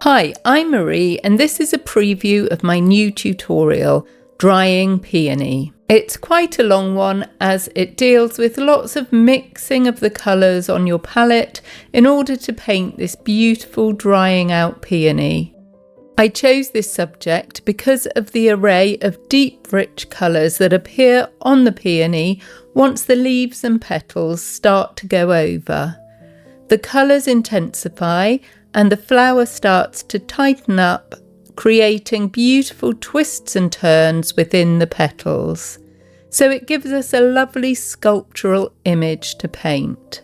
Hi, I'm Marie and this is a preview of my new tutorial, Dying Peony. It's quite a long one as it deals with lots of mixing of the colours on your palette in order to paint this beautiful drying out peony. I chose this subject because of the array of deep rich colours that appear on the peony once the leaves and petals start to go over. The colours intensify and the flower starts to tighten up, creating beautiful twists and turns within the petals. So it gives us a lovely sculptural image to paint.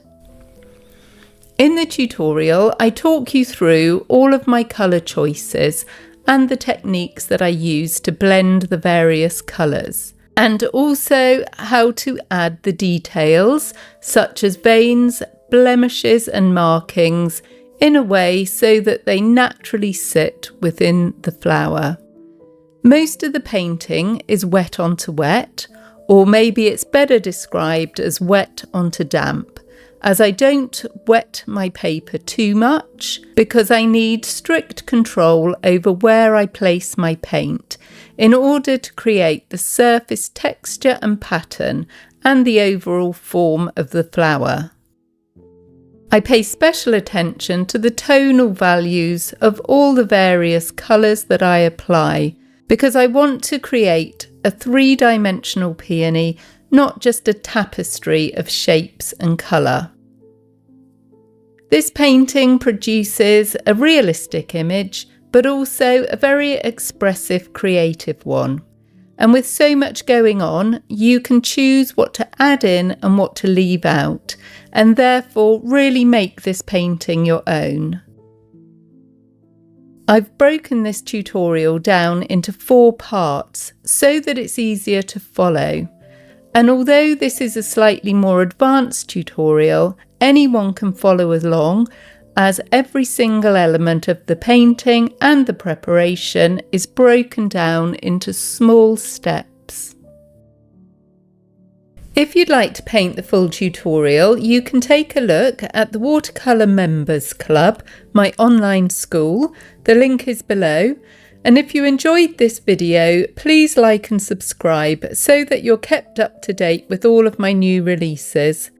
In the tutorial, I talk you through all of my colour choices and the techniques that I use to blend the various colours, and also how to add the details such as veins, blemishes and markings in a way so that they naturally sit within the flower. Most of the painting is wet onto wet, or maybe it's better described as wet onto damp, as I don't wet my paper too much because I need strict control over where I place my paint in order to create the surface texture and pattern and the overall form of the flower. I pay special attention to the tonal values of all the various colours that I apply because I want to create a three-dimensional peony, not just a tapestry of shapes and colour. This painting produces a realistic image, but also a very expressive, creative one. And with so much going on, you can choose what to add in and what to leave out, and therefore really make this painting your own. I've broken this tutorial down into 4 parts so that it's easier to follow. And although this is a slightly more advanced tutorial, anyone can follow along, as every single element of the painting and the preparation is broken down into small steps. If you'd like to paint the full tutorial, you can take a look at the Watercolor Members Club, my online school. The link is below. And if you enjoyed this video, please like and subscribe so that you're kept up to date with all of my new releases.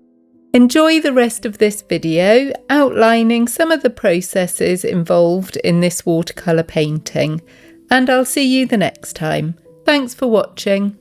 Enjoy the rest of this video outlining some of the processes involved in this watercolour painting, and I'll see you the next time. Thanks for watching.